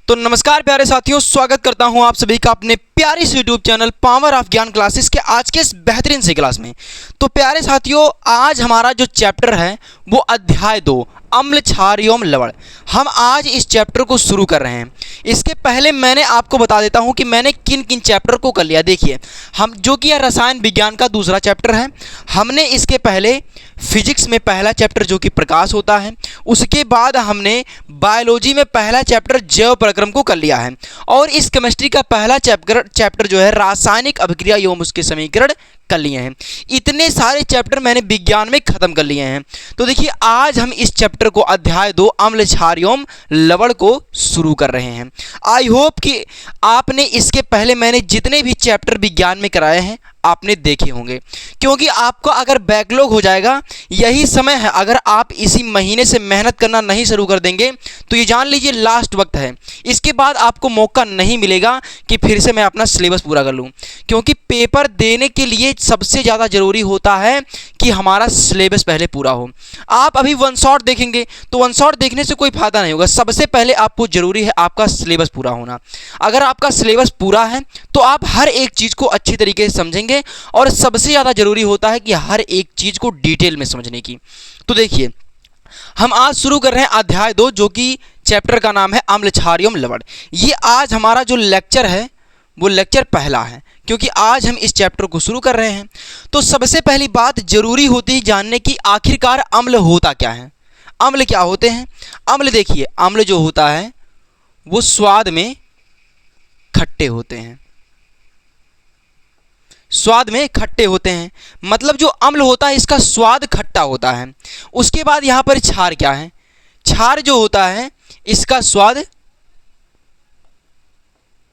तो नमस्कार प्यारे साथियों, स्वागत करता हूं आप सभी का अपने प्यारे से यूट्यूब चैनल पावर ऑफ ज्ञान क्लासेस के आज के इस बेहतरीन से क्लास में। तो प्यारे साथियों, आज हमारा जो चैप्टर है वो अध्याय 2 अम्ल क्षार एवं लवण, हम आज इस चैप्टर को शुरू कर रहे हैं। इसके पहले मैंने आपको बता देता हूं कि मैंने किन किन चैप्टर को कर लिया। देखिए, हम जो कि रसायन विज्ञान का दूसरा चैप्टर है, हमने इसके पहले फिजिक्स में पहला चैप्टर जो कि प्रकाश होता है, उसके बाद हमने बायोलॉजी में पहला चैप्टर जैव प्रक्रम को कर लिया है, और इस केमिस्ट्री का पहला चैप्टर जो है रासायनिक अभिक्रिया एवं उसके समीकरण कर लिए हैं। इतने सारे चैप्टर मैंने विज्ञान में खत्म कर लिए हैं। तो देखिए, आज हम इस चैप्टर को अध्याय 2 अम्ल क्षार एवं लवण को शुरू कर रहे हैं। आई होप कि आपने इसके पहले मैंने जितने भी चैप्टर विज्ञान में कराए हैं आपने देखे होंगे, क्योंकि आपको अगर बैकलॉग हो जाएगा, यही समय है। अगर आप इसी महीने से मेहनत करना नहीं शुरू कर देंगे तो ये जान लीजिए लास्ट वक्त है। इसके बाद आपको मौका नहीं मिलेगा कि फिर से मैं अपना सिलेबस पूरा कर लूँ, क्योंकि पेपर देने के लिए सबसे ज़्यादा ज़रूरी होता है कि हमारा सिलेबस पहले पूरा हो। आप अभी वन शॉट देखेंगे तो वन शॉट देखने से कोई फायदा नहीं होगा। सबसे पहले आपको ज़रूरी है आपका सिलेबस पूरा होना। अगर आपका सिलेबस पूरा है तो आप हर एक चीज़ को अच्छी तरीके से समझेंगे, और सबसे ज़्यादा ज़रूरी होता है कि हर एक चीज़ को डिटेल में समझने की। तो देखिए, हम आज शुरू कर रहे हैं अध्याय 2, जो कि चैप्टर का नाम है अम्ल क्षार एवं लवण। ये आज हमारा जो लेक्चर है वो लेक्चर पहला है, क्योंकि आज हम इस चैप्टर को शुरू कर रहे हैं। तो सबसे पहली बात जरूरी होती है जानने की, आखिरकार अम्ल होता क्या है। अम्ल क्या होते हैं? अम्ल देखिए, अम्ल जो होता है वो स्वाद में खट्टे होते हैं। स्वाद में खट्टे होते हैं, मतलब जो अम्ल होता है इसका स्वाद खट्टा होता है। उसके बाद यहाँ पर क्षार क्या है? क्षार जो होता है इसका स्वाद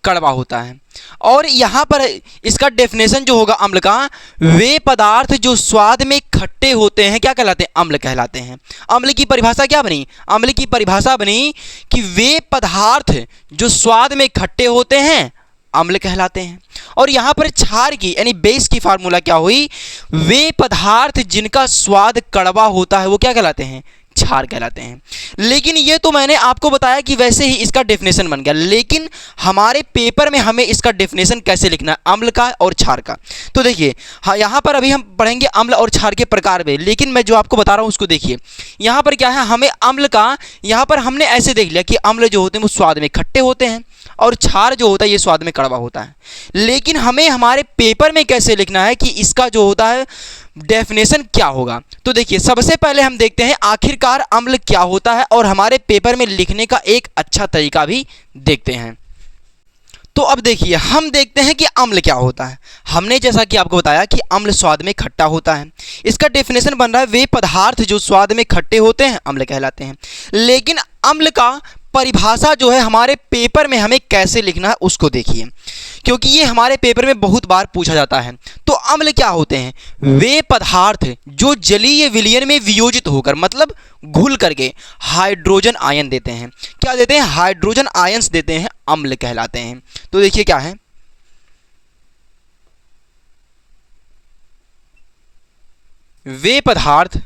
कड़वा होता है। और यहाँ पर इसका डेफिनेशन जो होगा अम्ल का, वे पदार्थ जो स्वाद में खट्टे होते हैं क्या कहलाते हैं? अम्ल कहलाते हैं। अम्ल की परिभाषा क्या बनी? अम्ल की परिभाषा बनी कि वे पदार्थ जो स्वाद में खट्टे होते हैं अम्ल कहलाते हैं। और यहाँ पर क्षार की यानी बेस की फार्मूला क्या हुई? वे पदार्थ जिनका स्वाद कड़वा होता है वो क्या कहलाते हैं? क्षार कहलाते हैं। लेकिन ये तो मैंने आपको बताया कि वैसे ही इसका डेफिनेशन बन गया, लेकिन हमारे पेपर में हमें इसका डेफिनेशन कैसे लिखना है अम्ल का और क्षार का। तो देखिए, हाँ, यहाँ पर अभी हम पढ़ेंगे अम्ल और क्षार के प्रकार में, लेकिन मैं जो आपको बता रहा हूँ उसको देखिए। यहाँ पर क्या है, हमें अम्ल का यहाँ पर हमने ऐसे देख लिया कि अम्ल जो होते हैं वो स्वाद में खट्टे होते हैं, और क्षार जो होता है ये स्वाद में कड़वा होता है। लेकिन हमें हमारे पेपर में कैसे लिखना है कि इसका जो होता है डेफिनेशन क्या होगा। तो देखिए, सबसे पहले हम देखते हैं आखिरकार अम्ल क्या होता है, और हमारे पेपर में लिखने का एक अच्छा तरीका भी देखते हैं। तो अब देखिए, हम देखते हैं कि अम्ल क्या होता है। हमने जैसा कि आपको बताया कि अम्ल स्वाद में खट्टा होता है। इसका डेफिनेशन बन रहा है वे पदार्थ जो स्वाद में खट्टे होते हैं अम्ल कहलाते हैं। लेकिन अम्ल का परिभाषा जो है हमारे पेपर में हमें कैसे लिखना है उसको देखिए, क्योंकि ये हमारे पेपर में बहुत बार पूछा जाता है। तो अम्ल क्या होते हैं? वे पदार्थ जो जलीय विलयन में वियोजित होकर, मतलब घुल करके हाइड्रोजन आयन देते हैं। क्या देते हैं? हाइड्रोजन आयंस देते हैं, अम्ल कहलाते हैं। तो देखिए क्या है, वे पदार्थ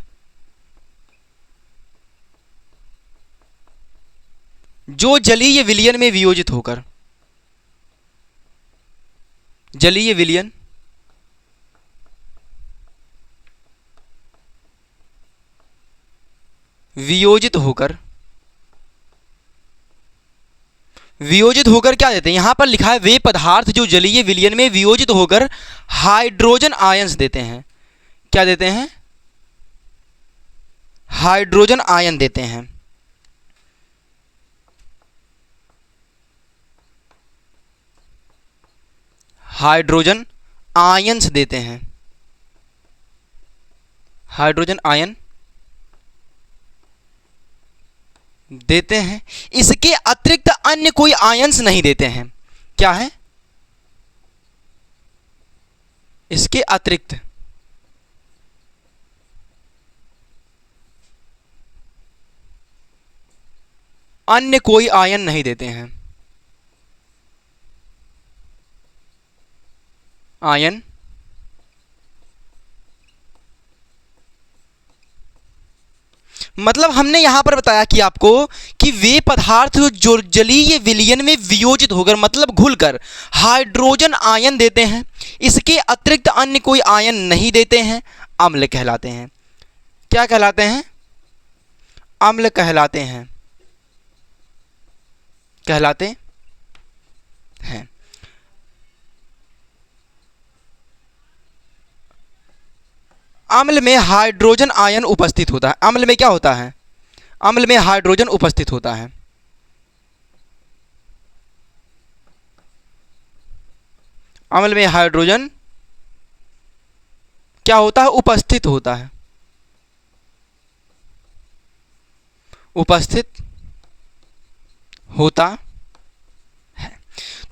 जो जलीय विलयन में वियोजित होकर, जलीय विलयन वियोजित होकर क्या देते हैं? यहां पर लिखा है वे पदार्थ जो जलीय विलयन में वियोजित होकर हाइड्रोजन आयंस देते हैं। क्या देते हैं? हाइड्रोजन आयन देते हैं। हाइड्रोजन आयंस देते हैं। हाइड्रोजन आयन देते हैं। इसके अतिरिक्त अन्य कोई आयंस नहीं देते हैं। क्या है? इसके अतिरिक्त अन्य कोई आयन नहीं देते हैं। आयन मतलब हमने यहाँ पर बताया कि आपको कि वे पदार्थ जो जलीय विलयन में वियोजित होकर मतलब घुलकर हाइड्रोजन आयन देते हैं, इसके अतिरिक्त अन्य कोई आयन नहीं देते हैं, अम्ल कहलाते हैं। क्या कहलाते हैं? अम्ल कहलाते हैं, कहलाते हैं। अम्ल में हाइड्रोजन आयन उपस्थित होता है। अम्ल में क्या होता है? अम्ल में हाइड्रोजन उपस्थित होता है। अम्ल में हाइड्रोजन क्या होता है? उपस्थित होता है, उपस्थित होता है।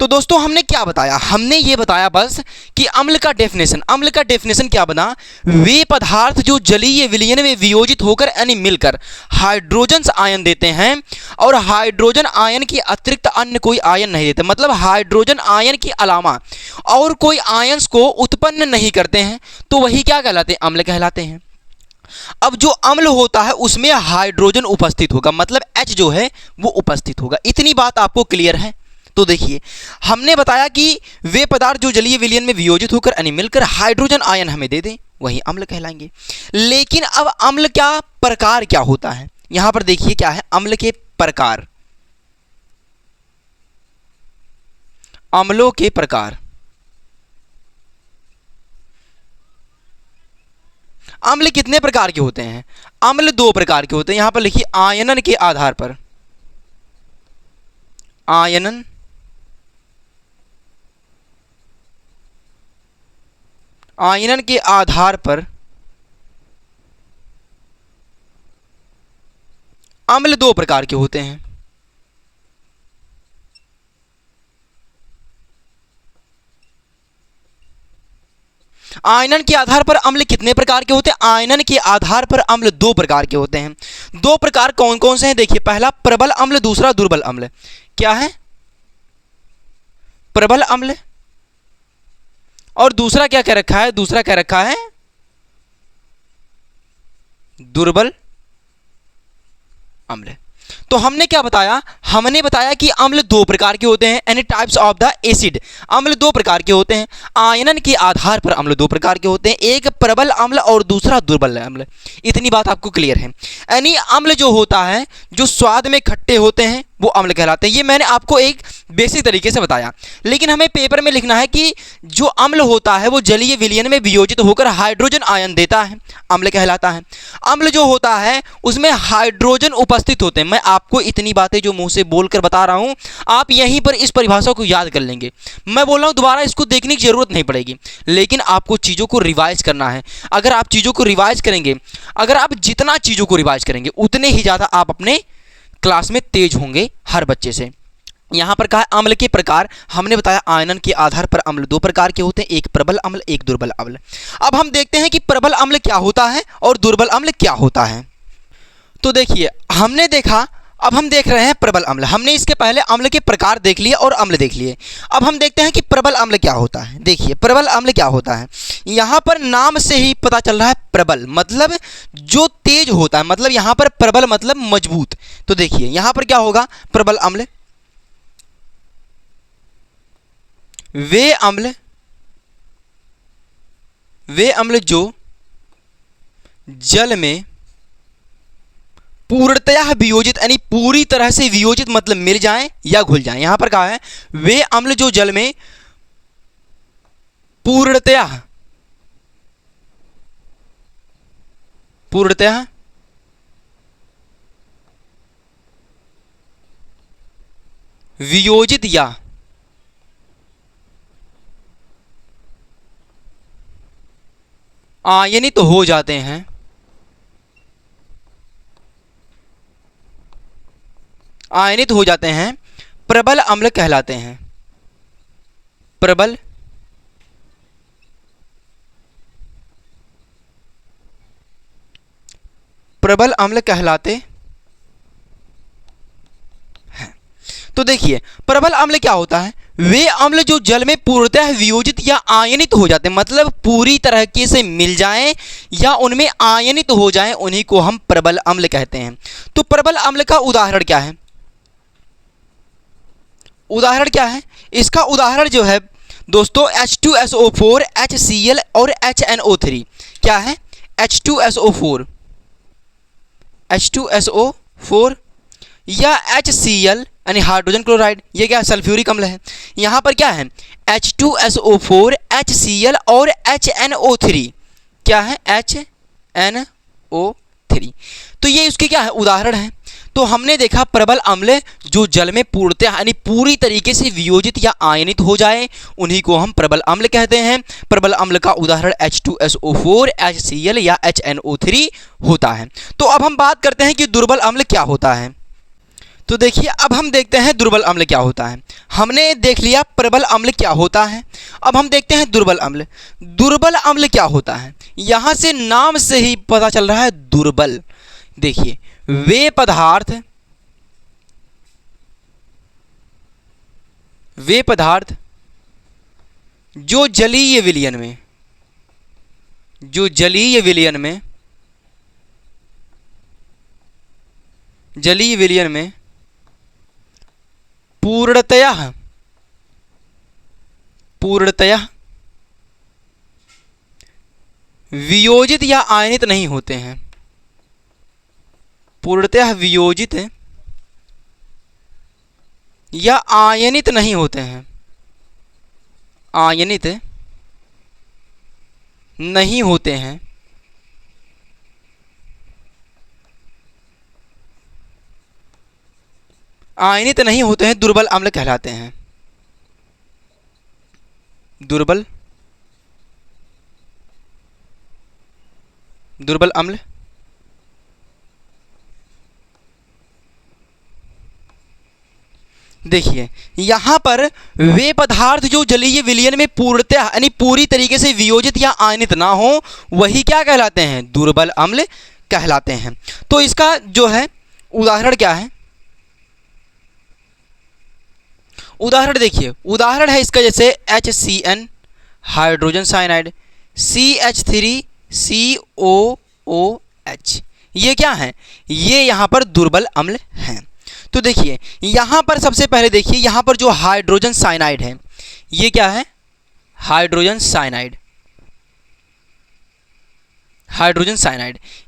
तो दोस्तों हमने क्या बताया? हमने ये बताया बस कि अम्ल का डेफिनेशन क्या बना? वे पदार्थ जो जलीय विलयन में वियोजित होकर यानी मिलकर हाइड्रोजन आयन देते हैं और हाइड्रोजन आयन के अतिरिक्त अन्य कोई आयन नहीं देते, मतलब हाइड्रोजन आयन के अलावा और कोई आयंस को उत्पन्न नहीं करते हैं, तो वही क्या कहलाते हैं? अम्ल कहलाते हैं। अब जो अम्ल होता है उसमें हाइड्रोजन उपस्थित होगा, मतलब H जो है वो उपस्थित होगा। इतनी बात आपको क्लियर है? तो देखिए हमने बताया कि वे पदार्थ जो जलीय विलयन में वियोजित होकर यानी मिलकर हाइड्रोजन आयन हमें दे दें वही अम्ल कहलाएंगे। लेकिन अब अम्ल क्या प्रकार क्या होता है? यहां पर देखिए क्या है अम्ल के प्रकार। अम्लों के प्रकार। अम्ल कितने प्रकार के होते हैं? अम्ल 2 प्रकार के होते हैं। यहां पर लिखिए आयनन के आधार पर। आयनन आयनन के आधार पर अम्ल 2 प्रकार के होते हैं। आयनन के आधार पर अम्ल कितने प्रकार के होते हैं? आयनन के आधार पर अम्ल 2 प्रकार के होते हैं। 2 प्रकार कौन कौन से हैं? देखिए पहला प्रबल अम्ल, दूसरा दुर्बल अम्ल। क्या है? प्रबल अम्ल और दूसरा क्या कह रखा है? दूसरा कह रखा है दुर्बल अम्ल। तो हमने क्या बताया? हमने बताया कि अम्ल 2 प्रकार के होते हैं, any types of the acid. अम्ल 2 प्रकार के होते हैं, आयनन के आधार पर अम्ल 2 प्रकार के होते हैं, एक प्रबल अम्ल और दूसरा दुर्बल अम्ल। इतनी बात आपको क्लियर है? यानी अम्ल जो होता है जो स्वाद में खट्टे होते हैं वो अम्ल कहलाते हैं। ये मैंने आपको एक बेसिक तरीके से बताया, लेकिन हमें पेपर में लिखना है कि जो अम्ल होता है वो जलीय विलयन में वियोजित होकर हाइड्रोजन आयन देता है, अम्ल कहलाता है। अम्ल जो होता है उसमें हाइड्रोजन उपस्थित होते हैं। मैं आपको इतनी बातें जो मुंह से बोलकर बता रहा हूं, आप यहीं पर इस परिभाषा को याद कर लेंगे। मैं बोल रहा हूं दोबारा इसको देखने की जरूरत नहीं पड़ेगी, लेकिन आपको चीज़ों को रिवाइज करना है। अगर आप चीज़ों को रिवाइज करेंगे, अगर आप जितना चीज़ों को रिवाइज करेंगे उतने ही ज़्यादा आप अपने क्लास में तेज होंगे हर बच्चे से। यहां पर कहा अम्ल के प्रकार, हमने बताया आयनन के आधार पर अम्ल 2 प्रकार के होते हैं, एक प्रबल अम्ल एक दुर्बल अम्ल। अब हम देखते हैं कि प्रबल अम्ल क्या होता है और दुर्बल अम्ल क्या होता है। तो देखिए हमने देखा, अब हम देख रहे हैं प्रबल अम्ल। हमने इसके पहले अम्ल के प्रकार देख लिए और अम्ल देख लिए। अब हम देखते हैं कि प्रबल अम्ल क्या होता है। देखिए प्रबल अम्ल क्या होता है, यहां पर नाम से ही पता चल रहा है प्रबल मतलब जो तेज होता है, मतलब यहां पर प्रबल मतलब मजबूत। तो देखिए यहां पर क्या होगा? प्रबल अम्ल वे अम्ल जो जल में पूर्णतः वियोजित यानी पूरी तरह से वियोजित मतलब मिल जाएं या घुल जाएं। यहां पर कहा है वे अम्ल जो जल में पूर्णतः वियोजित या आयनित हो जाते हैं, आयनित हो जाते हैं, प्रबल अम्ल कहलाते हैं। प्रबल अम्ल कहलाते हैं। तो देखिए प्रबल अम्ल क्या होता है? वे अम्ल जो जल में पूर्णतः वियोजित या आयनित हो जाते हैं, मतलब पूरी तरीके से मिल जाएं या उनमें आयनित हो जाएं, उन्हीं को हम प्रबल अम्ल कहते हैं। तो प्रबल अम्ल का उदाहरण क्या है? उदाहरण क्या है इसका? उदाहरण जो है दोस्तों H2SO4, HCl और HNO3। क्या है? H2SO4 या HCl यानी हाइड्रोजन क्लोराइड, ये क्या सल्फ्यूरिक अम्ल है। यहाँ पर क्या है? H2SO4, HCl और HNO3। क्या है? HNO3। तो ये उसके क्या है? उदाहरण है। तो हमने देखा प्रबल अम्ल जो जल में पूर्णतः यानी पूरी तरीके से वियोजित या आयनित हो जाए, उन्हीं को हम प्रबल अम्ल कहते हैं। प्रबल अम्ल का उदाहरण H2SO4, HCl या HNO3 होता है। तो अब हम बात करते हैं कि दुर्बल अम्ल क्या होता है। तो देखिए, अब हम देखते हैं दुर्बल अम्ल क्या होता है। हमने देख लिया प्रबल अम्ल क्या होता है, अब हम देखते हैं दुर्बल अम्ल। दुर्बल अम्ल क्या होता है? यहाँ से नाम से ही पता चल रहा है दुर्बल। देखिए, वे पदार्थ जो जलीय विलयन में पूर्णतया वियोजित या आयनित नहीं होते हैं। पूर्णतः वियोजित या आयनित नहीं होते हैं। आयनित नहीं होते हैं। आयनित नहीं होते हैं, दुर्बल अम्ल कहलाते हैं। दुर्बल अम्ल। देखिए, यहाँ पर वे पदार्थ जो जलीय विलयन में पूर्णतः यानी पूरी तरीके से वियोजित या आयनित ना हो, वही क्या कहलाते हैं? दुर्बल अम्ल कहलाते हैं। तो इसका जो है उदाहरण क्या है? उदाहरण देखिए, उदाहरण है इसका जैसे HCN हाइड्रोजन साइनाइड, CH3COOH। ये क्या है? ये यहाँ पर दुर्बल अम्ल हैं। तो देखिए, यहाँ पर सबसे पहले देखिए, यहाँ पर जो हाइड्रोजन साइनाइड है, ये क्या है? Hydrogen cyanide.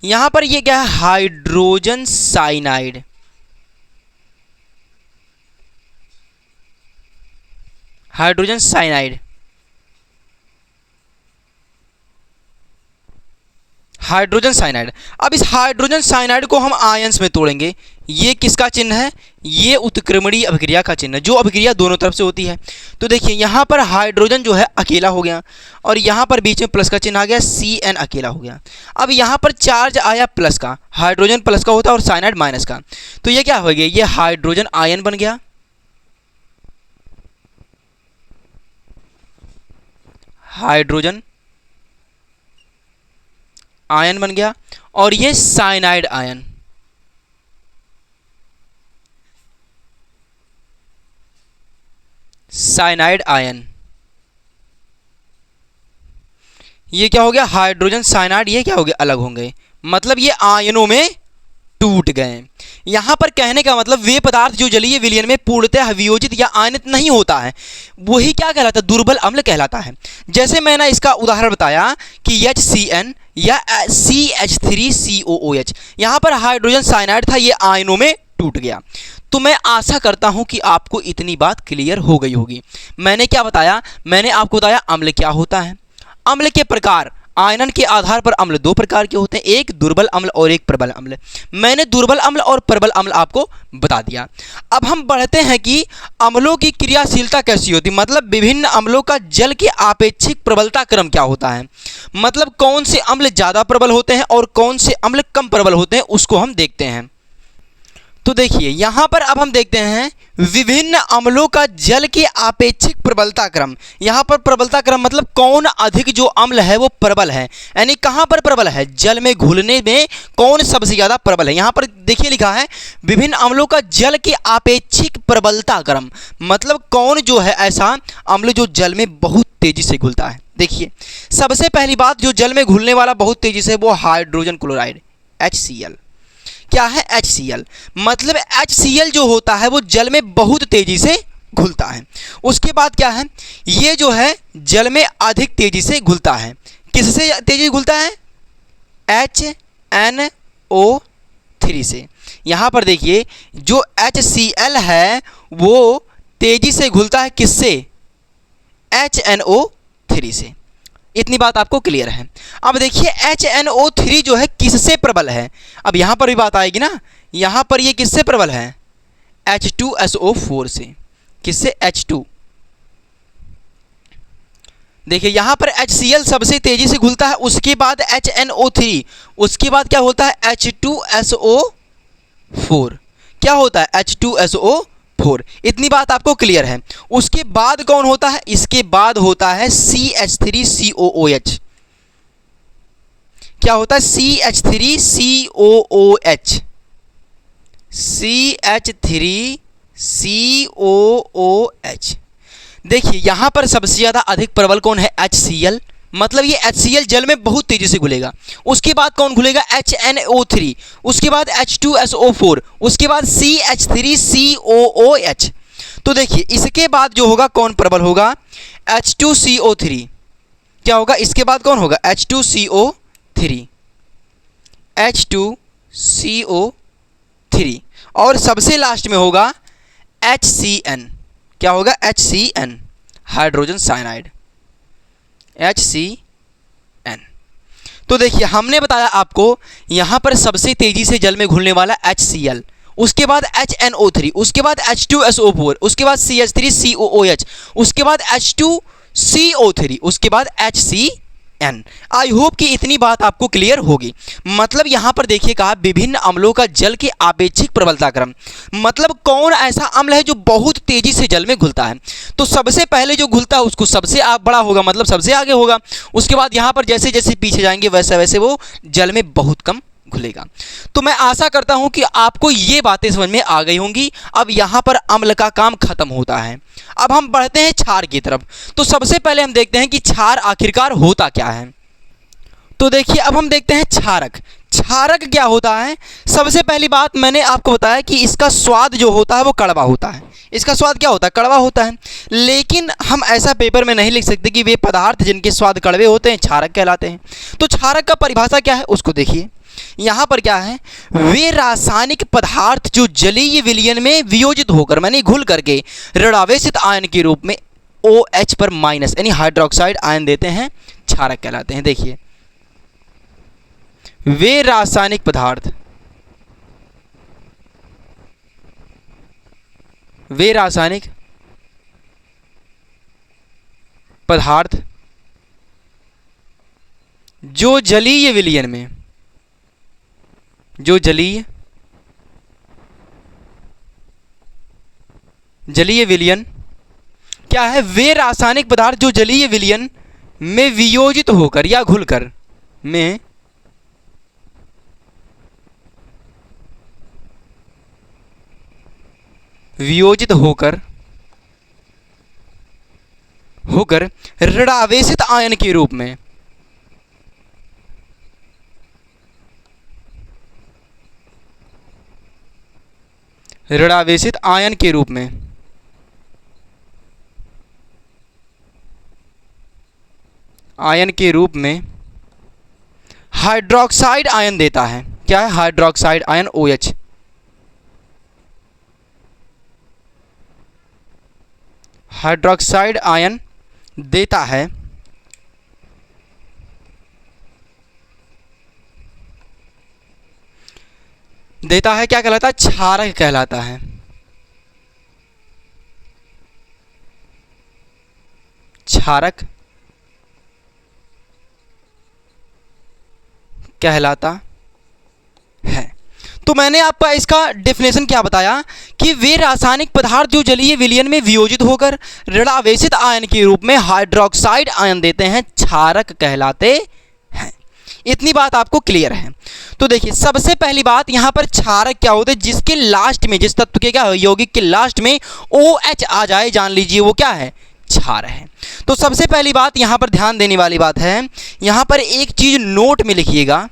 यहाँ पर ये क्या है? Hydrogen cyanide. अब इस हाइड्रोजन साइनाइड को हम आयंस में तोड़ेंगे। ये किसका चिन्ह है? ये उत्क्रमणीय अभिक्रिया का चिन्ह है, जो अभिक्रिया दोनों तरफ से होती है। तो देखिए, यहाँ पर हाइड्रोजन जो है अकेला हो गया और यहाँ पर बीच में प्लस का चिन्ह आ गया, Cn अकेला हो गया। अब यहाँ पर चार्ज आया प्लस का, हाइड्रोजन प्लस का होता है और साइनाइड माइनस का। तो ये क्या हो गया? ये हाइड्रोजन आयन बन गया। हाइड्रोजन आयन बन गया और ये साइनाइड आयन। ये क्या हो गया? Hydrogen cyanide. ये क्या हो गया? अलग होंगे, मतलब ये आयनों में टूट गए। यहाँ पर कहने का मतलब वे पदार्थ जो जलीय विलयन में पूर्णतः वियोजित या आयनित नहीं होता है, वही क्या कहलाता है? दुर्बल अम्ल कहलाता है। जैसे मैंने इसका उदाहरण बताया कि HCN या CH3COOH, यहाँ पर हाइड्रोजन साइनाइड था, ये आयनों में टूट गया। तो मैं आशा करता हूँ कि आपको इतनी बात क्लियर हो गई होगी। मैंने क्या बताया? मैंने आपको बताया अम्ल क्या होता है, अम्ल के प्रकार। आयनन के आधार पर अम्ल दो प्रकार के होते हैं, एक दुर्बल अम्ल और एक प्रबल अम्ल। मैंने दुर्बल अम्ल और प्रबल अम्ल आपको बता दिया। अब हम बढ़ते हैं कि अम्लों की क्रियाशीलता कैसी होती है, मतलब विभिन्न अम्लों का जल के आपेक्षिक प्रबलता क्रम क्या होता है, मतलब कौन से अम्ल ज़्यादा प्रबल होते हैं और कौन से अम्ल कम प्रबल होते हैं, उसको हम देखते हैं। तो देखिए यहाँ पर अब हम देखते हैं विभिन्न अम्लों का जल के आपेक्षिक प्रबलता क्रम। यहाँ पर प्रबलता क्रम मतलब कौन अधिक जो अम्ल है वो प्रबल है, यानी कहाँ पर प्रबल है, जल में घुलने में कौन सबसे ज़्यादा प्रबल है। यहाँ पर देखिए लिखा है विभिन्न अम्लों का जल के आपेक्षिक प्रबलता क्रम, मतलब कौन जो है ऐसा अम्ल जो जल में बहुत तेजी से घुलता है। देखिए सबसे पहली बात, जो जल में घुलने वाला बहुत तेजी से वो हाइड्रोजन क्लोराइड HCl। क्या है HCl, मतलब HCl जो होता है वो जल में बहुत तेजी से घुलता है। उसके बाद क्या है, ये जो है जल में अधिक तेजी से घुलता है। किससे तेजी घुलता है, HNO3 से। यहाँ पर देखिए जो HCl है वो तेजी से घुलता है किससे, HNO3 से। इतनी बात आपको क्लियर है। अब देखिए HNO3 जो है किससे प्रबल है, अब यहाँ पर भी बात आएगी ना, यहाँ पर ये किससे प्रबल है, H2SO4 से। किससे, H2। देखिए यहाँ पर HCl सबसे तेजी से घुलता है, उसके बाद HNO3, उसके बाद क्या होता है H2SO4। क्या होता है H2SO4। इतनी बात आपको क्लियर है। उसके बाद कौन होता है, इसके बाद होता है CH3COOH। क्या होता है CH3COOH, CH3COOH। देखिए यहां पर सबसे ज्यादा अधिक प्रबल कौन है, HCl, मतलब ये HCl जल में बहुत तेजी से घुलेगा। उसके बाद कौन घुलेगा, HNO3, उसके बाद H2SO4, उसके बाद CH3COOH। तो देखिए इसके बाद जो होगा कौन प्रबल होगा, H2CO3। क्या होगा, इसके बाद कौन होगा, H2CO3, H2CO3। और सबसे लास्ट में होगा HCN। क्या होगा, HCN, हाइड्रोजन साइनाइड, HCN। तो देखिए हमने बताया आपको यहाँ पर सबसे तेजी से जल में घुलने वाला HCl, उसके बाद HNO3, उसके बाद H2SO4, उसके बाद CH3COOH, उसके बाद H2CO3, उसके बाद HCN। आई होप कि इतनी बात आपको क्लियर होगी। मतलब यहाँ पर देखिए कहा विभिन्न अम्लों का जल के आपेक्षिक प्रबलता क्रम, मतलब कौन ऐसा अम्ल है जो बहुत तेजी से जल में घुलता है। तो सबसे पहले जो घुलता है उसको सबसे बड़ा होगा, मतलब सबसे आगे होगा। उसके बाद यहाँ पर जैसे जैसे पीछे जाएंगे वैसे वैसे वो जल में बहुत कम घुलेगा। तो मैं आशा करता हूं कि आपको ये बातें समझ में आ गई होंगी। अब यहाँ पर अम्ल का काम खत्म होता है। अब हम बढ़ते हैं क्षार की तरफ। तो सबसे पहले हम देखते हैं कि क्षार आखिरकार होता क्या है। तो देखिए अब हम देखते हैं क्षारक। क्षारक क्या होता है, सबसे पहली बात मैंने आपको बताया कि इसका स्वाद जो होता है वो कड़वा होता है। इसका स्वाद क्या होता है, कड़वा होता है। लेकिन हम ऐसा पेपर में नहीं लिख सकते कि वे पदार्थ जिनके स्वाद कड़वे होते हैं क्षारक कहलाते हैं। तो क्षारक का परिभाषा क्या है उसको देखिए। यहाँ पर क्या है, वे रासायनिक पदार्थ जो जलीय विलयन में वियोजित होकर माने घुल करके ऋणावेशित आयन के रूप में OH पर माइनस यानी हाइड्रोक्साइड आयन देते हैं, क्षारक कहलाते हैं। देखिए वे रासायनिक पदार्थ जो जलीय विलयन क्या है, वे रासायनिक पदार्थ जो जलीय विलयन में वियोजित होकर या घुलकर में वियोजित होकर ऋणावेशित आयन के रूप में हाइड्रोक्साइड आयन देता है। क्या है, hydroxide ion OH। Hydroxide ion देता है। क्या कहलाता है, क्षारक कहलाता है। क्षारक कहलाता है। तो मैंने आपका इसका डेफिनेशन क्या बताया कि वे रासायनिक पदार्थ जो जलीय विलयन में वियोजित होकर ऋणावेशित आयन के रूप में हाइड्रोक्साइड आयन देते हैं, क्षारक कहलाते हैं। इतनी बात आपको क्लियर है। तो देखिए, सबसे पहली बात यहाँ पर क्षारक क्या होते हैं, जिसके लास्ट में, जिस तत्व के क्या यौगिक के लास्ट में OH आ जाए, जान लीजिए वो क्या है, क्षार है। तो सबसे पहली बात यहाँ पर ध्यान देने वाली बात है, यहाँ पर एक चीज नोट में लिखिएगा।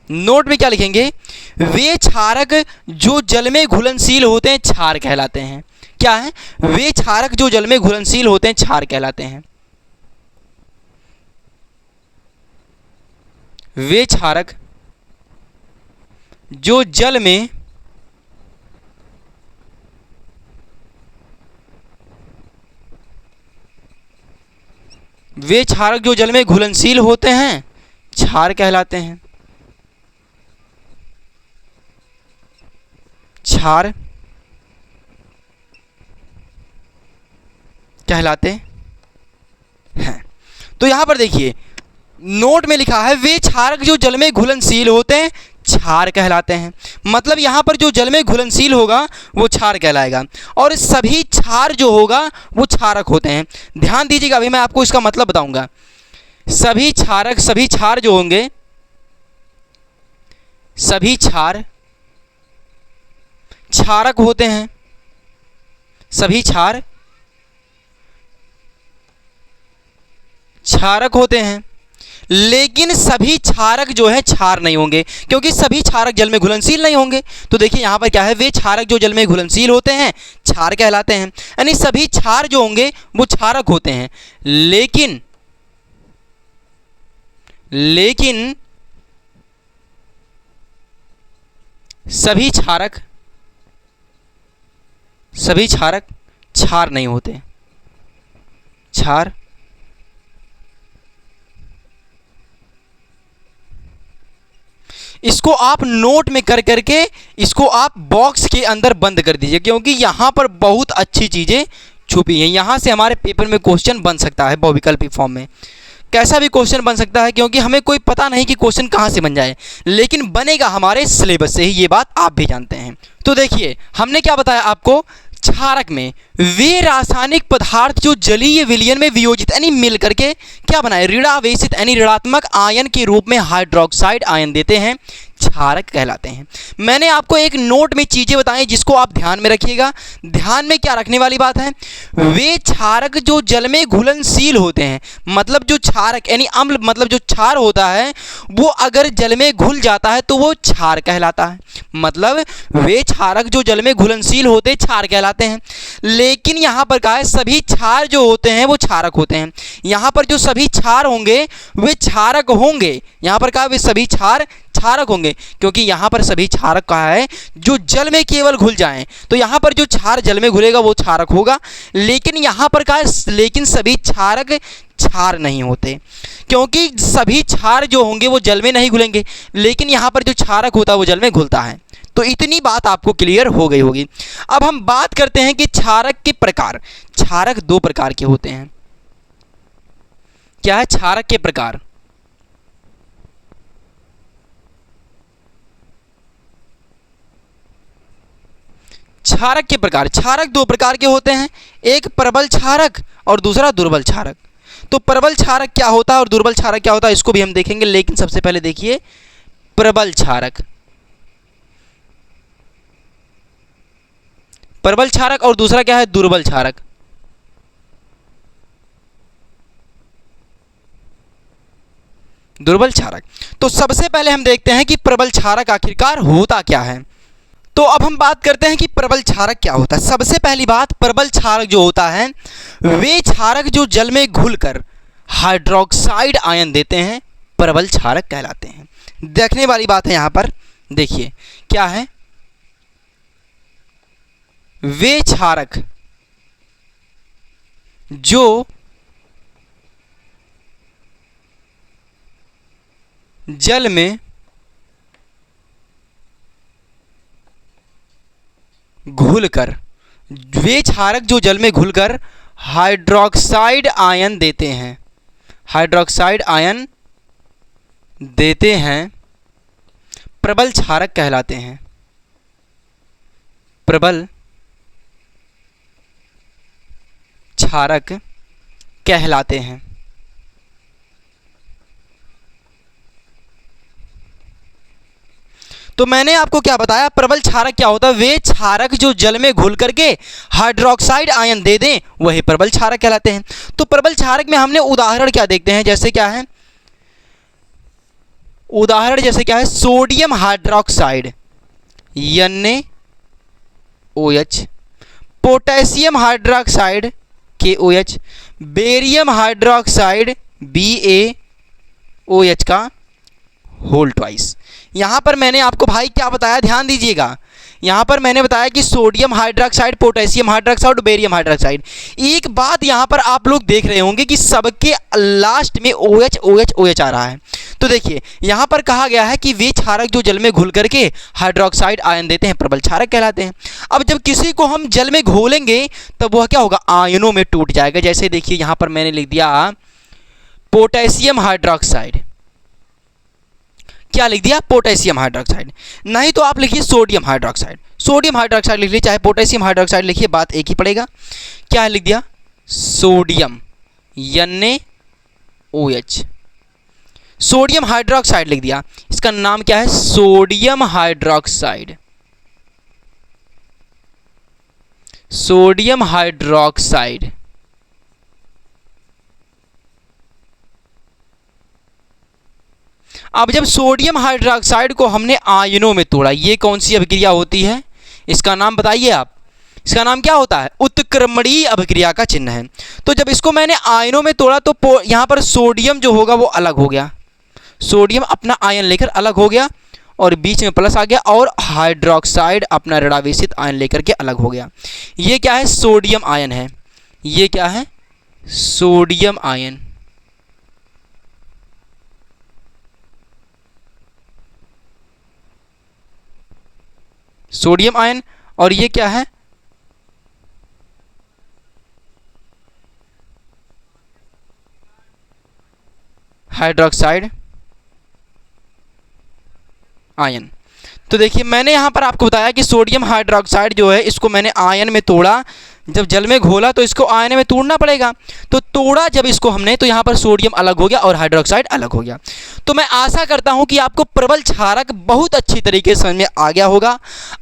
नोट में क्या लिखेंगे, वे क्षारक जो जल में घुलनशील होते हैं क्षार कहलाते हैं। क्या है, वे क्षारक जो जल में घुलनशील होते हैं क्षार कहलाते हैं। वे क्षारक जो जल में वे क्षारक जो जल में घुलनशील होते हैं क्षार कहलाते हैं। क्षार कहलाते हैं। तो यहां पर देखिए नोट में लिखा है वे क्षारक जो जल में घुलनशील होते हैं क्षार कहलाते हैं। मतलब यहां पर जो जल में घुलनशील होगा वो क्षार कहलाएगा, और सभी क्षार जो होगा वो क्षारक होते हैं। ध्यान दीजिएगा, अभी मैं आपको इसका मतलब बताऊंगा। सभी क्षारक, सभी क्षार जो होंगे, सभी क्षार क्षारक होते हैं। सभी क्षार क्षारक होते हैं, लेकिन सभी क्षारक जो है क्षार नहीं होंगे, क्योंकि सभी क्षारक जल में घुलनशील नहीं होंगे। तो देखिए यहां पर क्या है, वे क्षारक जो जल में घुलनशील होते हैं क्षार कहलाते हैं। यानी सभी क्षार जो होंगे वो क्षारक होते हैं, लेकिन सभी क्षारक क्षार नहीं होते। क्षार इसको आप नोट में कर करके इसको आप बॉक्स के अंदर बंद कर दीजिए, क्योंकि यहाँ पर बहुत अच्छी चीज़ें छुपी हैं। यहाँ से हमारे पेपर में क्वेश्चन बन सकता है बहुविकल्पी फॉर्म में, कैसा भी क्वेश्चन बन सकता है, क्योंकि हमें कोई पता नहीं कि क्वेश्चन कहाँ से बन जाए, लेकिन बनेगा हमारे सिलेबस से ही, ये बात आप भी जानते हैं। तो देखिए हमने क्या बताया आपको, क्षारक में वे रासायनिक पदार्थ जो जलीय विलयन में वियोजित यानी मिल करके क्या बनाए, ऋणावेशित यानी ऋणात्मक आयन के रूप में हाइड्रोक्साइड आयन देते हैं, क्षारक कहलाते हैं। मैंने आपको एक नोट में चीजें बताई जिसको आप ध्यान में रखिएगा। ध्यान में क्या रखने वाली बात है, वे क्षारक जो जल में घुलनशील होते हैं, मतलब जो क्षारक यानी अम्ल, मतलब जो क्षार होता है वो अगर जल में घुल जाता है तो वो क्षार कहलाता है। मतलब वे क्षारक जो जल में घुलनशील होते हैं क्षार कहलाते हैं, लेकिन यहाँ पर कहा है सभी क्षार जो होते हैं वो क्षारक होते हैं। यहाँ पर जो सभी क्षार होंगे वे क्षारक होंगे, यहाँ पर कहा वे सभी क्षार क्षारक होंगे, क्योंकि यहाँ पर सभी क्षारक कहा है जो जल में केवल घुल जाएं, तो यहाँ पर जो क्षार जल में घुलेगा वो क्षारक होगा। लेकिन यहाँ पर कहा है लेकिन सभी क्षारक क्षार नहीं होते, क्योंकि सभी क्षार जो होंगे वो जल में नहीं घुलेंगे, लेकिन यहाँ पर जो क्षारक होता है वो जल में घुलता है। तो इतनी बात आपको क्लियर हो गई होगी। अब हम बात करते हैं कि क्षारक के प्रकार। क्षारक दो प्रकार के होते हैं। क्या है क्षारक के प्रकार, क्षारक के प्रकार। क्षारक दो प्रकार के होते हैं, एक प्रबल क्षारक और दूसरा दुर्बल क्षारक। तो प्रबल क्षारक क्या होता है और दुर्बल क्षारक क्या होता है इसको भी हम देखेंगे, लेकिन सबसे पहले देखिए प्रबल क्षारक। प्रबल क्षारक और दूसरा क्या है, दुर्बल क्षारक। दुर्बल क्षारक। तो सबसे पहले हम देखते हैं कि प्रबल क्षारक आखिरकार होता क्या है। तो अब हम बात करते हैं कि प्रबल क्षारक क्या होता है। सबसे पहली बात, प्रबल क्षारक जो होता है वे क्षारक जो जल में घुलकर हाइड्रोक्साइड आयन देते हैं प्रबल क्षारक कहलाते हैं। देखने वाली बात है यहाँ पर, देखिए क्या है, वे क्षारक जो जल में घुलकर, वे क्षारक जो जल में घुलकर हाइड्रोक्साइड आयन देते हैं, हाइड्रोक्साइड आयन देते हैं प्रबल क्षारक कहलाते हैं। प्रबल क्षारक कहलाते हैं। तो मैंने आपको क्या बताया, प्रबल क्षारक क्या होता है, वे क्षारक जो जल में घुल करके हाइड्रोक्साइड आयन दे दें वही प्रबल क्षारक कहलाते हैं। तो प्रबल क्षारक में हमने उदाहरण क्या देखते हैं, जैसे क्या है, उदाहरण जैसे क्या है, sodium hydroxide NaOH, potassium hydroxide KOH, barium hydroxide BaOH का होल ट्वाइस। यहाँ पर मैंने आपको भाई क्या बताया, ध्यान दीजिएगा, यहाँ पर मैंने बताया कि सोडियम हाइड्रोक्साइड, पोटेशियम हाइड्रोक्साइड और बेरियम हाइड्रोक्साइड। एक बात यहाँ पर आप लोग देख रहे होंगे कि सबके लास्ट में OH OH OH आ रहा है। तो देखिए यहाँ पर कहा गया है कि वे क्षारक जो जल में घुल करके हाइड्रोक्साइड आयन देते हैं प्रबल क्षारक कहलाते हैं। अब जब किसी को हम जल में घोलेंगे तब वह क्या होगा, आयनों में टूट जाएगा। जैसे देखिए यहाँ पर मैंने लिख दिया पोटेशियम हाइड्रोक्साइड, क्या लिख दिया, पोटेशियम हाइड्रोक्साइड। नहीं तो आप लिखिए सोडियम हाइड्रोक्साइड, सोडियम हाइड्रोक्साइड लिख लीजिए, चाहे पोटेशियम हाइड्रोक्साइड लिखिए, बात एक ही पड़ेगा। क्या लिख दिया, सोडियम NaOH, सोडियम हाइड्रोक्साइड लिख दिया, इसका नाम क्या है, सोडियम हाइड्रोक्साइड, सोडियम हाइड्रोक्साइड। अब जब सोडियम हाइड्रोक्साइड को हमने आयनों में तोड़ा, ये कौन सी अभिक्रिया होती है, इसका नाम बताइए आप, इसका नाम क्या होता है, उत्क्रमणीय अभिक्रिया का चिन्ह है। तो जब इसको मैंने आयनों में तोड़ा तो यहाँ पर सोडियम जो होगा वो अलग हो गया, सोडियम अपना आयन लेकर अलग हो गया और बीच में प्लस आ गया, और हाइड्रोक्साइड अपना ऋणावेशित आयन लेकर के अलग हो गया। ये क्या है, सोडियम आयन है, ये क्या है, सोडियम आयन। सोडियम आयन, और ये क्या है, हाइड्रोक्साइड आयन। तो देखिए मैंने यहाँ पर आपको बताया कि सोडियम हाइड्रोक्साइड जो है इसको मैंने आयन में तोड़ा, जब जल में घोला तो इसको आयन में तोड़ना पड़ेगा, तो तोड़ा जब इसको हमने तो यहाँ पर सोडियम अलग हो गया और हाइड्रोक्साइड अलग हो गया। तो मैं आशा करता हूँ कि आपको प्रबल क्षारक बहुत अच्छी तरीके से समझ में आ गया होगा।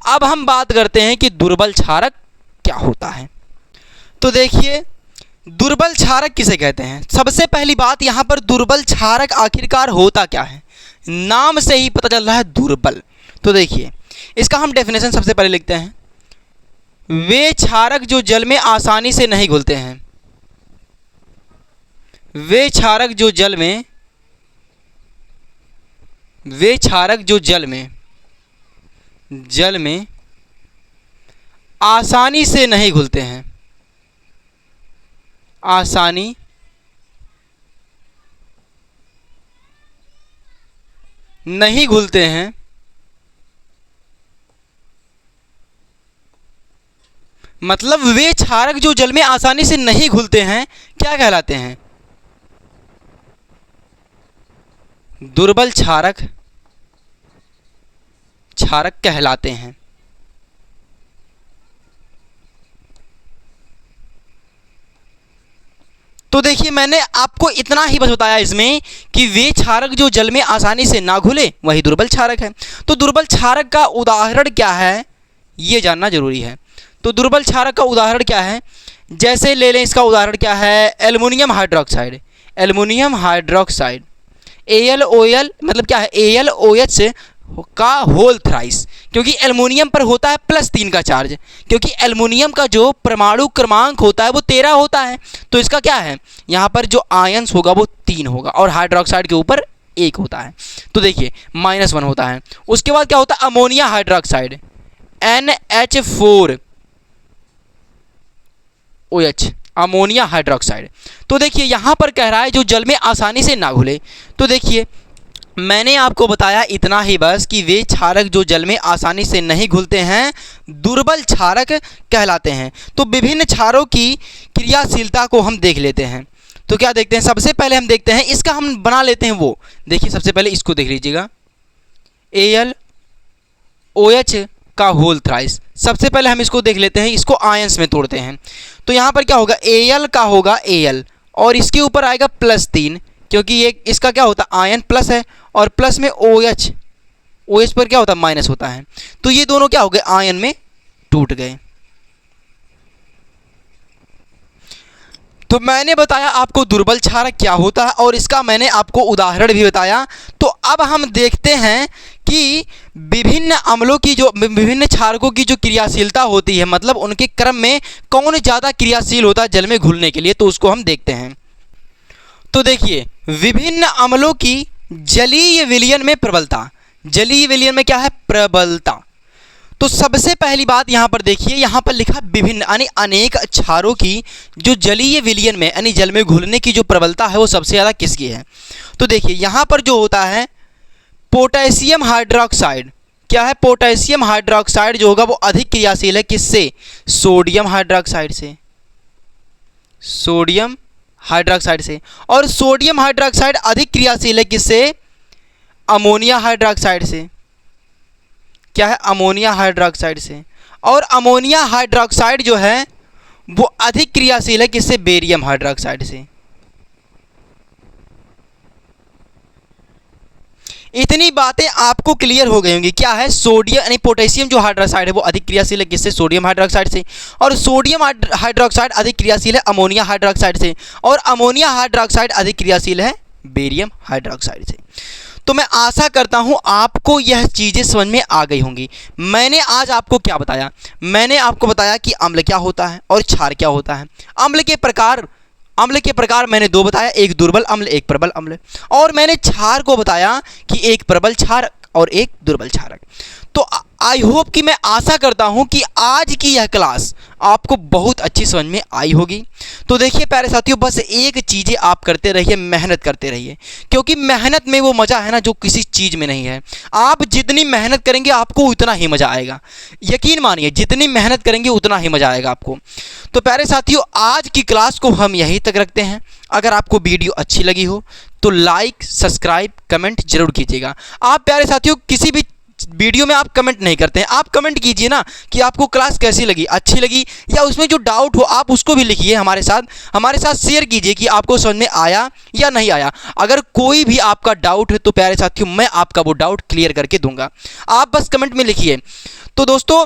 अब हम बात करते हैं कि दुर्बल क्षारक क्या होता है। तो देखिए दुर्बल क्षारक किसे कहते हैं। सबसे पहली बात यहाँ पर दुर्बल क्षारक आखिरकार होता क्या है, नाम से ही पता चल रहा है दुर्बल। तो देखिए इसका हम डेफिनेशन सबसे पहले लिखते हैं, वे क्षारक जो जल में आसानी से नहीं घुलते हैं, वे क्षारक जो जल में, वे क्षारक जो जल में आसानी से नहीं घुलते हैं, आसानी नहीं घुलते हैं, मतलब वे क्षारक जो जल में आसानी से नहीं घुलते हैं क्या कहलाते हैं, दुर्बल क्षारक कहलाते हैं। तो देखिए मैंने आपको इतना ही बस बताया इसमें कि वे क्षारक जो जल में आसानी से ना घुले वही दुर्बल क्षारक है। तो दुर्बल क्षारक का उदाहरण क्या है ये जानना जरूरी है। तो दुर्बल क्षारक का उदाहरण क्या है, जैसे ले लें, इसका उदाहरण क्या है, aluminium hydroxide, aluminium hydroxide AlOl मतलब क्या है, AlOH का होल थ्राइस, क्योंकि एल्युमिनियम पर होता है +3 का चार्ज, क्योंकि एल्युमिनियम का जो परमाणु क्रमांक होता है वो 13 होता है, तो इसका क्या है यहाँ पर जो आयंस होगा वो 3 होगा और हाइड्रोक्साइड के ऊपर 1 होता है, तो देखिए -1 होता है। उसके बाद क्या होता है, ammonia hydroxide NH4OH, ammonia hydroxide. तो देखिए यहाँ पर कह रहा है जो जल में आसानी से ना घुले। तो देखिए मैंने आपको बताया इतना ही बस कि वे क्षारक जो जल में आसानी से नहीं घुलते हैं दुर्बल क्षारक कहलाते हैं। तो विभिन्न क्षारों की क्रियाशीलता को हम देख लेते हैं। तो क्या देखते हैं, सबसे पहले हम देखते हैं, इसका हम बना लेते हैं वो, देखिए सबसे पहले इसको देख लीजिएगा, OH का होल थ्राइस। सबसे पहले हम इसको देख लेते हैं, इसको आयंस में तोड़ते हैं। तो यहाँ पर क्या होगा, Al का होगा Al और इसके ऊपर आएगा +3, क्योंकि ये इसका क्या होता है, आयन प्लस है और प्लस में OH, OH पर क्या होता है, माइनस होता है। तो ये दोनों क्या हो गए, आयन में टूट गए। तो मैंने बताया आपको दुर्बल क्षारक क्या होता है और इसका मैंने आपको उदाहरण भी बताया। तो अब हम देखते हैं कि विभिन्न अम्लों की जो विभिन्न क्षारकों की जो क्रियाशीलता होती है, मतलब उनके क्रम में कौन ज़्यादा क्रियाशील होता है जल में घुलने के लिए, तो उसको हम देखते हैं। तो देखिए, विभिन्न अम्लों की जलीय विलयन में प्रबलता, जलीय विलयन में क्या है, प्रबलता। तो सबसे पहली बात यहाँ पर देखिए, यहाँ पर लिखा विभिन्न यानी अनेक क्षारों की जो जलीय विलयन में यानी जल में घुलने की जो प्रबलता है वो सबसे ज़्यादा किसकी है। तो देखिए यहाँ पर जो होता है पोटेशियम हाइड्रोक्साइड, क्या है, पोटेशियम हाइड्रोक्साइड जो होगा वो अधिक क्रियाशील है किससे, सोडियम हाइड्रोक्साइड से, सोडियम हाइड्रोक्साइड से। और सोडियम हाइड्रोक्साइड अधिक क्रियाशील है किससे, अमोनिया हाइड्रोक्साइड से, क्या है, अमोनिया हाइड्रोक्साइड से। और अमोनिया हाइड्रोक्साइड जो है वो अधिक क्रियाशील है किससे, बेरियम हाइड्रोक्साइड से। इतनी बातें आपको क्लियर हो गई होंगी। क्या है, सोडियम यानी पोटेशियम जो हाइड्रोक्साइड है वो अधिक क्रियाशील है किससे, सोडियम हाइड्रोक्साइड से। और सोडियम हाइड्रोक्साइड अधिक क्रियाशील है अमोनिया हाइड्रोक्साइड से। और अमोनिया हाइड्रोक्साइड अधिक क्रियाशील है बेरियम हाइड्रोक्साइड से। तो मैं आशा करता हूं आपको यह चीज़ें समझ में आ गई होंगी। मैंने आज आपको क्या बताया, मैंने आपको बताया कि अम्ल क्या होता है और क्षार क्या होता है। अम्ल के प्रकार मैंने दो बताया, एक दुर्बल अम्ल एक प्रबल अम्ल। और मैंने क्षार को बताया कि एक प्रबल क्षारक और एक दुर्बल क्षारक। तो आई होप कि मैं आशा करता हूं कि आज की यह क्लास आपको बहुत अच्छी समझ में आई होगी। तो देखिए प्यारे साथियों, बस एक चीज़ें आप करते रहिए, मेहनत करते रहिए, क्योंकि मेहनत में वो मज़ा है ना जो किसी चीज़ में नहीं है। आप जितनी मेहनत करेंगे आपको उतना ही मज़ा आएगा, यकीन मानिए, जितनी मेहनत करेंगे उतना ही मज़ा आएगा आपको। तो प्यारे साथियों, आज की क्लास को हम यहीं तक रखते हैं। अगर आपको वीडियो अच्छी लगी हो तो लाइक, सब्सक्राइब, कमेंट जरूर कीजिएगा। आप प्यारे साथियों किसी भी वीडियो में आप कमेंट नहीं करते हैं, आप कमेंट कीजिए ना कि आपको क्लास कैसी लगी, अच्छी लगी, या उसमें जो डाउट हो आप उसको भी लिखिए, हमारे साथ शेयर कीजिए कि आपको समझ में आया या नहीं आया। अगर कोई भी आपका डाउट है तो प्यारे साथियों मैं आपका वो डाउट क्लियर करके दूंगा, आप बस कमेंट में लिखिए। तो दोस्तों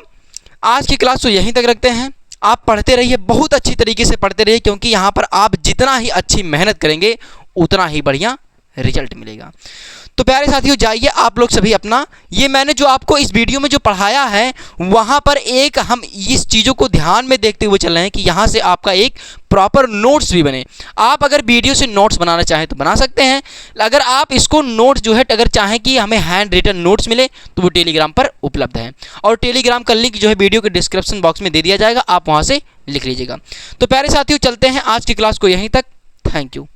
आज की क्लास को यहीं तक रखते हैं। आप पढ़ते रहिए, बहुत अच्छी तरीके से पढ़ते रहिए, क्योंकि यहाँ पर आप जितना ही अच्छी मेहनत करेंगे उतना ही बढ़िया रिजल्ट मिलेगा। तो प्यारे साथियों जाइए आप लोग सभी अपना, ये मैंने जो आपको इस वीडियो में जो पढ़ाया है वहाँ पर एक हम इस चीज़ों को ध्यान में देखते हुए चल रहे हैं कि यहाँ से आपका एक प्रॉपर नोट्स भी बने। आप अगर वीडियो से नोट्स बनाना चाहें तो बना सकते हैं। अगर आप इसको नोट्स जो है अगर चाहें कि हमें हैंड रिटन नोट्स मिले तो वो टेलीग्राम पर उपलब्ध है, और टेलीग्राम का लिंक जो है वीडियो के डिस्क्रिप्शन बॉक्स में दे दिया जाएगा, आप वहाँ से लिख लीजिएगा। तो प्यारे साथियों चलते हैं आज की क्लास को यहीं तक। Thank you.